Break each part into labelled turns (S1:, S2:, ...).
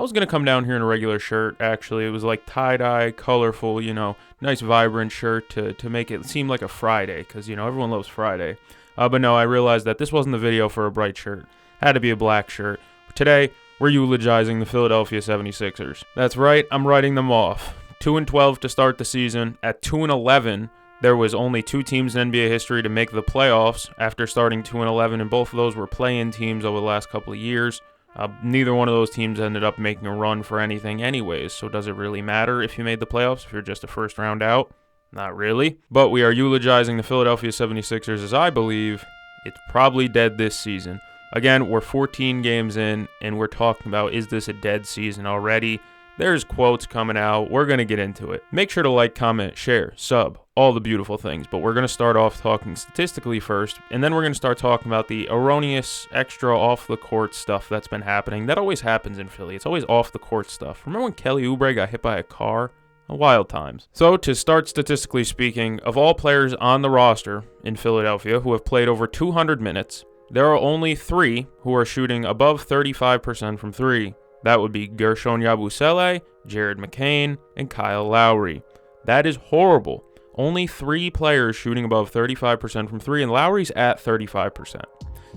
S1: I was going to come down here in a regular shirt, actually. It was like tie-dye, colorful, nice vibrant shirt to make it seem like a Friday, because, everyone loves Friday. But no, I realized that this wasn't the video for a bright shirt. It had to be a black shirt. Today, we're eulogizing the Philadelphia 76ers. That's right, I'm writing them off. 2-12 to start the season. At 2-11, there was only 2 teams in NBA history to make the playoffs after starting 2-11, and both of those were play-in teams over the last couple of years. Neither one of those teams ended up making a run for anything anyways, so does it really matter if you made the playoffs if you're just a first round out? Not really. But we are eulogizing the Philadelphia 76ers as I believe it's probably dead this season. Again, we're 14 games in, and we're talking about, is this a dead season already? There's quotes coming out. We're going to get into it. Make sure to like, comment, share, sub, all the beautiful things. But we're going to start off talking statistically first, and then we're going to start talking about the erroneous, extra off-the-court stuff that's been happening. That always happens in Philly. It's always off-the-court stuff. Remember when Kelly Oubre got hit by a car? Wild times. So, to start statistically speaking, of all players on the roster in Philadelphia who have played over 200 minutes, there are only 3 who are shooting above 35% from 3. That would be Guerschon Yabusele, Jared McCain, and Kyle Lowry. That is horrible. Only 3 players shooting above 35% from 3, and Lowry's at 35%.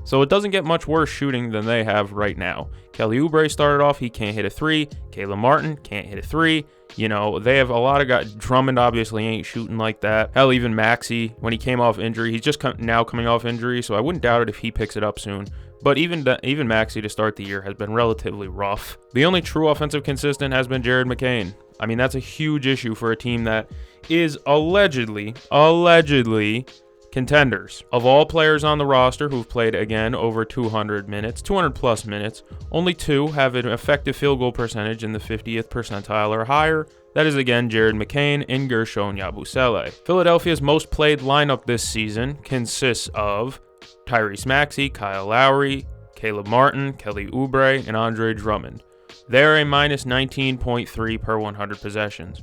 S1: So it doesn't get much worse shooting than they have right now. Kelly Oubre started off, he can't hit a 3. Caleb Martin can't hit a 3. They have a lot of guys. Drummond obviously ain't shooting like that. Hell, even Maxey, when he came off injury, he's just now coming off injury, so I wouldn't doubt it if he picks it up soon. But even Maxey to start the year has been relatively rough. The only true offensive consistent has been Jared McCain. I mean, that's a huge issue for a team that is allegedly contenders. Of all players on the roster who've played, again, over 200 minutes, 200-plus minutes, only 2 have an effective field goal percentage in the 50th percentile or higher. That is, again, Jared McCain and Guerschon Yabusele. Philadelphia's most played lineup this season consists of Tyrese Maxey, Kyle Lowry, Caleb Martin, Kelly Oubre, and Andre Drummond. They're a minus 19.3 per 100 possessions.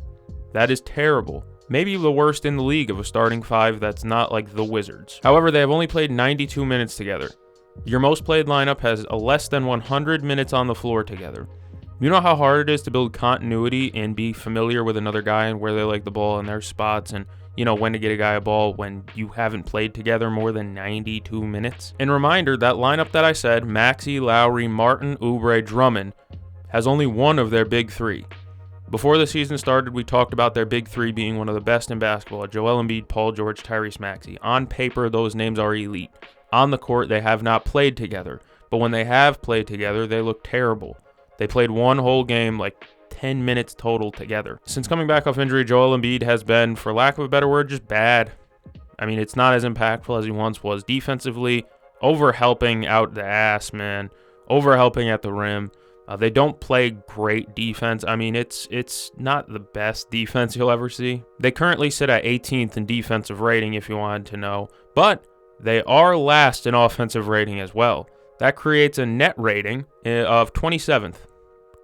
S1: That is terrible. Maybe the worst in the league of a starting 5 that's not like the Wizards. However, they have only played 92 minutes together. Your most played lineup has less than 100 minutes on the floor together. You know how hard it is to build continuity and be familiar with another guy and where they like the ball in their spots and, when to get a guy a ball when you haven't played together more than 92 minutes? And reminder, that lineup that I said, Maxey, Lowry, Martin, Oubre, Drummond, has only one of their big 3. Before the season started, we talked about their big 3 being one of the best in basketball: Joel Embiid, Paul George, Tyrese Maxey. On paper, those names are elite. On the court, they have not played together. But when they have played together, they look terrible. They played one whole game, like 10 minutes total together. Since coming back off injury, Joel Embiid has been, for lack of a better word, just bad. I mean, it's not as impactful as he once was. Defensively, over-helping out the ass, man. Over-helping at the rim. They don't play great defense. I mean, it's not the best defense you'll ever see. They currently sit at 18th in defensive rating, if you wanted to know. But they are last in offensive rating as well. That creates a net rating of 27th.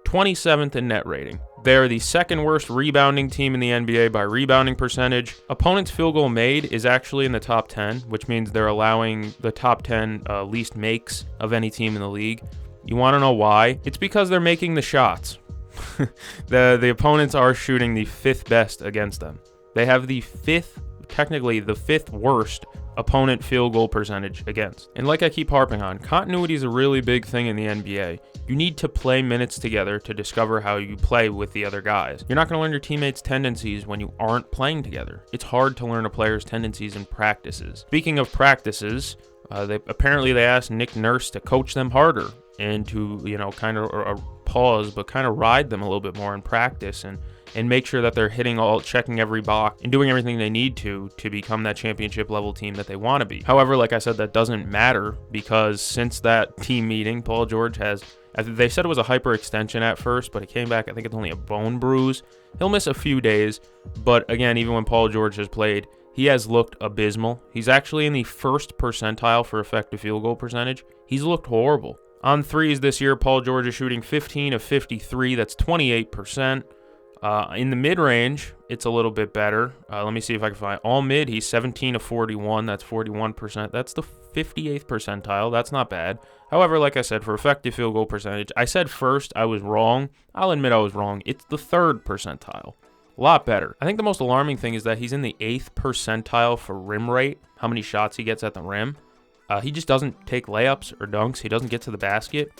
S1: 27th in net rating. They're the second worst rebounding team in the NBA by rebounding percentage. Opponents' field goal made is actually in the top 10, which means they're allowing the top 10 least makes of any team in the league. You want to know why? It's because they're making the shots. The opponents are shooting the 5th best against them. They have the 5th worst opponent field goal percentage against. And like I keep harping on, continuity is a really big thing in the NBA. You need to play minutes together to discover how you play with the other guys. You're not going to learn your teammates' tendencies when you aren't playing together. It's hard to learn a player's tendencies in practices. Speaking of practices, they asked Nick Nurse to coach them harder and to, kind of pause, but kind of ride them a little bit more in practice and make sure that they're checking every box and doing everything they need to become that championship level team that they want to be. However, like I said, that doesn't matter because since that team meeting, Paul George they said it was a hyperextension at first, but it came back, I think it's only a bone bruise. He'll miss a few days, but again, even when Paul George has played, he has looked abysmal. He's actually in the 1st percentile for effective field goal percentage. He's looked horrible. On threes this year, Paul George is shooting 15 of 53. That's 28%. In the mid-range, it's a little bit better. Let me see if I can find all mid. He's 17 of 41. That's 41%. That's the 58th percentile. That's not bad. However, like I said, for effective field goal percentage, I said first, I was wrong. I'll admit I was wrong. It's the 3rd percentile. A lot better. I think the most alarming thing is that he's in the 8th percentile for rim rate, how many shots he gets at the rim. He just doesn't take layups or dunks. He doesn't get to the basket.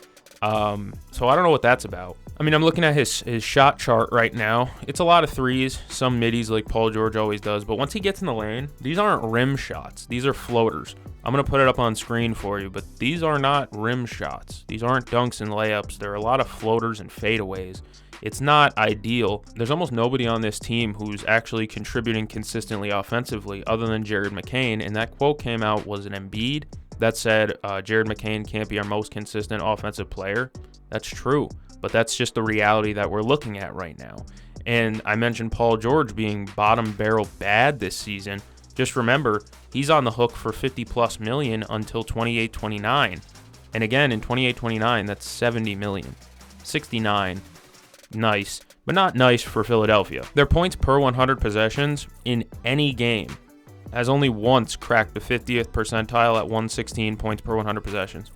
S1: So I don't know what that's about. I mean, I'm looking at his shot chart right now. It's a lot of threes, some middies like Paul George always does. But once he gets in the lane, these aren't rim shots. These are floaters. I'm going to put it up on screen for you, but these are not rim shots. These aren't dunks and layups. There are a lot of floaters and fadeaways. It's not ideal. There's almost nobody on this team who's actually contributing consistently offensively other than Jared McCain, and that quote came out was an Embiid that said Jared McCain can't be our most consistent offensive player. That's true, but that's just the reality that we're looking at right now. And I mentioned Paul George being bottom barrel bad this season. Just remember, he's on the hook for $50+ million until 28-29. And again, in 28-29, that's $70 million. 69. Nice, but not nice for Philadelphia. Their points per 100 possessions in any game has only once cracked the 50th percentile at 116 points per 100 possessions.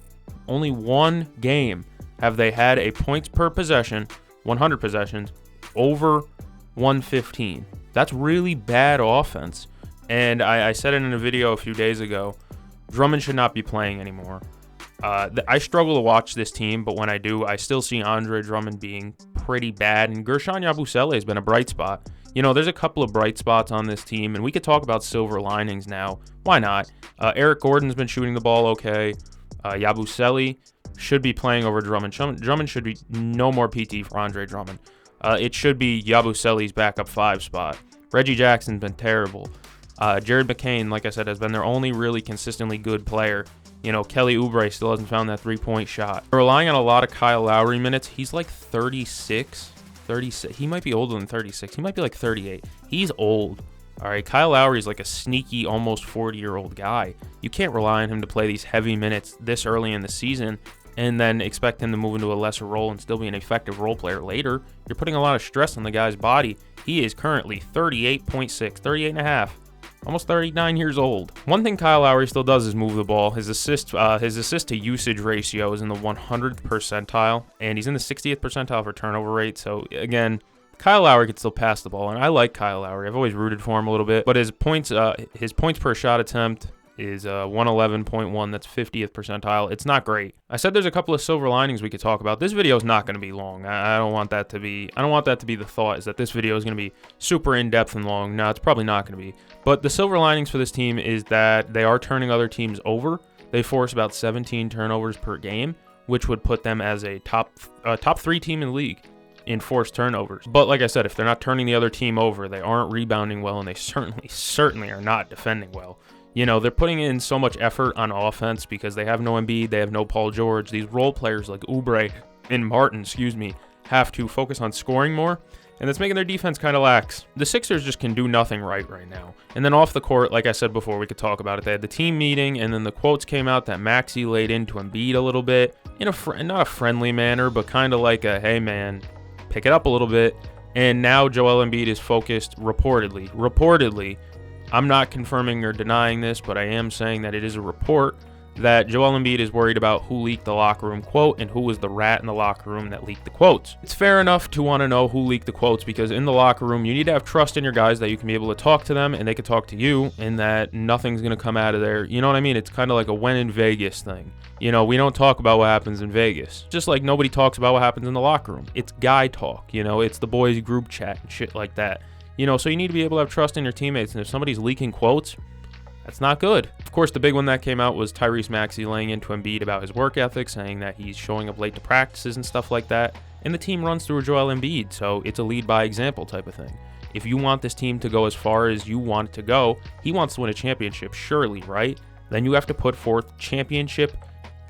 S1: Only one game have they had a points per possession, 100 possessions, over 115. That's really bad offense. And I said it in a video a few days ago, Drummond should not be playing anymore. I struggle to watch this team, but when I do, I still see Andre Drummond being pretty bad, and Guerschon Yabusele has been a bright spot. You know, there's a couple of bright spots on this team, and we could talk about silver linings now. Why not? Eric Gordon's been shooting the ball okay. Yabusele should be playing over Drummond. Drummond should be no more PT for Andre Drummond. It should be Yabusele's backup 5 spot. Reggie Jackson's been terrible. Jared McCain, like I said, has been their only really consistently good player. You know, Kelly Oubre still hasn't found that 3-point shot. They're relying on a lot of Kyle Lowry minutes. He's like 36. He might be older than 36. He might be like 38. He's old. All right, Kyle Lowry is like a sneaky, almost 40-year-old guy. You can't rely on him to play these heavy minutes this early in the season and then expect him to move into a lesser role and still be an effective role player later. You're putting a lot of stress on the guy's body. He is currently 38.6, 38.5. Almost 39 years old. One thing Kyle Lowry still does is move the ball. His assist to usage ratio is in the 100th percentile, and he's in the 60th percentile for turnover rate. So again, Kyle Lowry can still pass the ball, and I like Kyle Lowry. I've always rooted for him a little bit, but his points per shot attempt is 111.1. That's 50th percentile. It's not great. I said there's a couple of silver linings we could talk about. This video is not going to be long. I don't want that to be the thought, is that this video is going to be super in-depth and long. No, it's probably not going to be. But the silver linings for this team is that they are turning other teams over. They force about 17 turnovers per game, which would put them as a top 3 team in the league in forced turnovers. But like I said, if they're not turning the other team over, they aren't rebounding well, and they certainly are not defending well. You know, they're putting in so much effort on offense because they have no Embiid, they have no Paul George. These role players like Oubre and Martin, have to focus on scoring more, and that's making their defense kind of lax. The Sixers just can do nothing right now. And then off the court, like I said before, we could talk about it. They had the team meeting, and then the quotes came out that Maxey laid into Embiid a little bit in not a friendly manner, but kind of like a, hey man, pick it up a little bit. And now Joel Embiid is focused, reportedly, I'm not confirming or denying this, but I am saying that it is a report that Joel Embiid is worried about who leaked the locker room quote and who was the rat in the locker room that leaked the quotes. It's fair enough to want to know who leaked the quotes, because in the locker room, you need to have trust in your guys that you can be able to talk to them and they can talk to you, and that nothing's going to come out of there. You know what I mean? It's kind of like a when in Vegas thing. You know, we don't talk about what happens in Vegas. Just like nobody talks about what happens in the locker room. It's guy talk, you know, it's the boys group chat and shit like that. You know, so you need to be able to have trust in your teammates, and if somebody's leaking quotes, that's not good. Of course, the big one that came out was Tyrese Maxey laying into Embiid about his work ethic, saying that he's showing up late to practices and stuff like that, and the team runs through Joel Embiid, so it's a lead by example type of thing. If you want this team to go as far as you want it to go, he wants to win a championship, surely, right? Then you have to put forth championship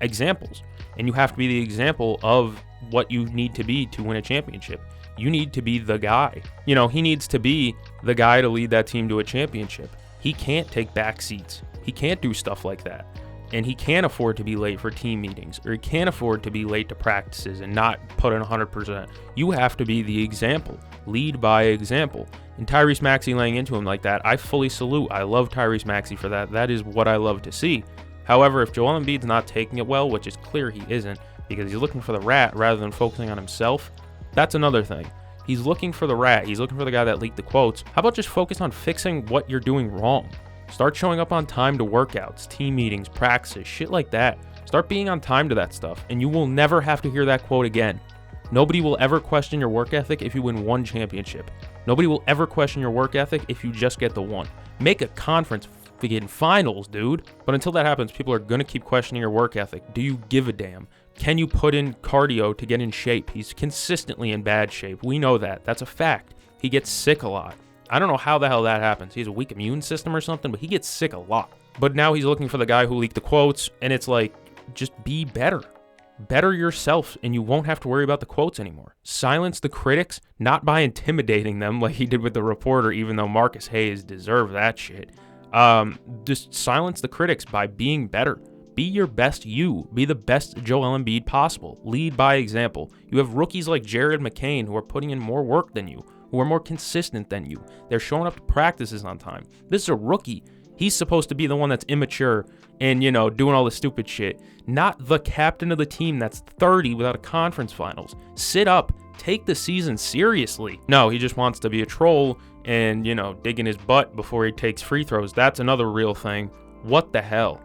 S1: examples, and you have to be the example of what you need to be to win a championship. You need to be the guy. You know, he needs to be the guy to lead that team to a championship. He can't take back seats. He can't do stuff like that. And he can't afford to be late for team meetings, or he can't afford to be late to practices and not put in 100%. You have to be the example. Lead by example. And Tyrese Maxey laying into him like that, I fully salute. I love Tyrese Maxey for that. That is what I love to see. However, if Joel Embiid's not taking it well, which is clear he isn't, because he's looking for the rat rather than focusing on himself, that's another thing. He's looking for the rat. He's looking for the guy that leaked the quotes. How about just focus on fixing what you're doing wrong? Start showing up on time to workouts, team meetings, practices, shit like that. Start being on time to that stuff, and you will never have to hear that quote again. Nobody will ever question your work ethic if you win one championship. Nobody will ever question your work ethic if you just get the one. Make a conference freaking finals, dude. But until that happens, people are going to keep questioning your work ethic. Do you give a damn? Can you put in cardio to get in shape? He's consistently in bad shape. We know that. That's a fact. He gets sick a lot. I don't know how the hell that happens. He has a weak immune system or something, but he gets sick a lot. But now he's looking for the guy who leaked the quotes, and it's like, just be better. Better yourself, and you won't have to worry about the quotes anymore. Silence the critics, not by intimidating them like he did with the reporter, even though Marcus Hayes deserved that shit. Just silence the critics by being better. Be your best you. Be the best Joel Embiid possible. Lead by example. You have rookies like Jared McCain who are putting in more work than you, who are more consistent than you. They're showing up to practices on time. This is a rookie. He's supposed to be the one that's immature and, doing all the stupid shit. Not the captain of the team that's 30 without a conference finals. Sit up. Take the season seriously. No, he just wants to be a troll and, digging his butt before he takes free throws. That's another real thing. What the hell?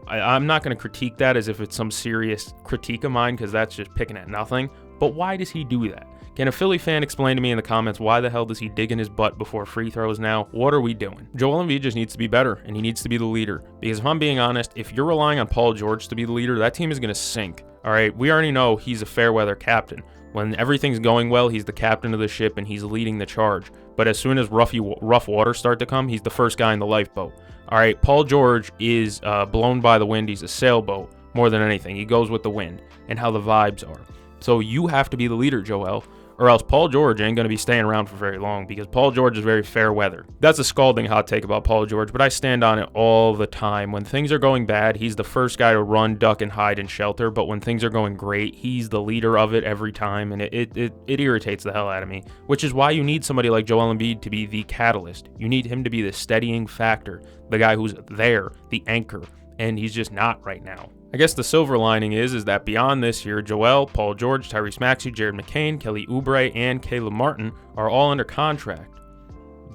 S1: I'm not going to critique that as if it's some serious critique of mine, because that's just picking at nothing. But why does he do that? Can a Philly fan explain to me in the comments why the hell does he dig in his butt before free throws now? What are we doing? Joel Embiid just needs to be better, and he needs to be the leader. Because if I'm being honest, if you're relying on Paul George to be the leader, that team is going to sink. All right, we already know he's a fair weather captain. When everything's going well, he's the captain of the ship and he's leading the charge. But as soon as rough waters start to come, he's the first guy in the lifeboat. All right, Paul George is blown by the wind. He's a sailboat more than anything. He goes with the wind and how the vibes are. So you have to be the leader, Joel, or else Paul George ain't going to be staying around for very long, because Paul George is very fair weather. That's a scalding hot take about Paul George, but I stand on it all the time. When things are going bad, he's the first guy to run, duck, and hide and shelter, but when things are going great, he's the leader of it every time, and it irritates the hell out of me, which is why you need somebody like Joel Embiid to be the catalyst. You need him to be the steadying factor, the guy who's there, the anchor, and he's just not right now. I guess the silver lining is that beyond this year, Joel, Paul George, Tyrese Maxey, Jared McCain, Kelly Oubre, and Caleb Martin are all under contract.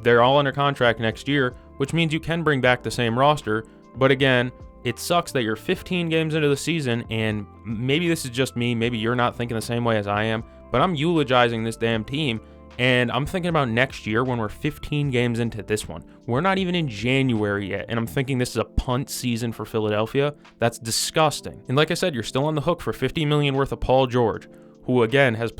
S1: They're all under contract next year, which means you can bring back the same roster, but again, it sucks that you're 15 games into the season, and maybe this is just me, maybe you're not thinking the same way as I am, but I'm eulogizing this damn team, and I'm thinking about next year when we're 15 games into this one. We're not even in January yet, and I'm thinking this is a punt season for Philadelphia. That's disgusting. And like I said, you're still on the hook for $50 million worth of Paul George, who again has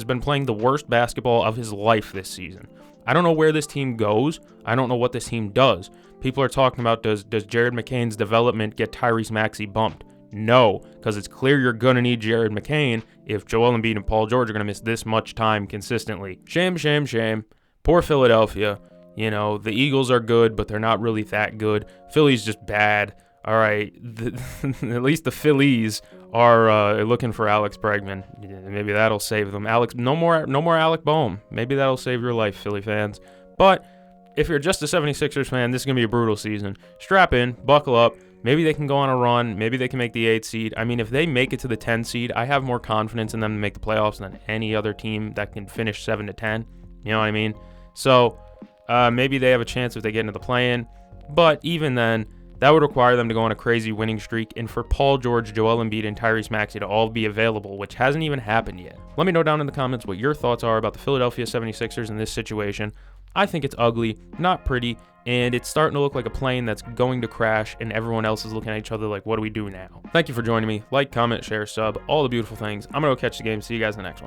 S1: been playing the worst basketball of his life this season. I don't know where this team goes. I don't know what this team does. People are talking about, does Jared McCain's development get Tyrese Maxey bumped? No, because it's clear you're going to need Jared McCain if Joel Embiid and Paul George are going to miss this much time consistently. Shame, shame, shame. Poor Philadelphia. The Eagles are good, but they're not really that good. Philly's just bad. All right, at least the Phillies are looking for Alex Bregman. Maybe that'll save them. No more Alec Boehm. Maybe that'll save your life, Philly fans. But if you're just a 76ers fan, this is going to be a brutal season. Strap in, buckle up. Maybe they can go on a run. Maybe they can make the 8 seed. I mean, if they make it to the 10 seed, I have more confidence in them to make the playoffs than any other team that can finish 7 to 10. You know what I mean? So maybe they have a chance if they get into the play-in. But even then, that would require them to go on a crazy winning streak, and for Paul George, Joel Embiid, and Tyrese Maxey to all be available, which hasn't even happened yet. Let me know down in the comments what your thoughts are about the Philadelphia 76ers in this situation. I think it's ugly, not pretty, and it's starting to look like a plane that's going to crash, and everyone else is looking at each other like, what do we do now? Thank you for joining me. Like, comment, share, sub, all the beautiful things. I'm going to go catch the game. See you guys in the next one.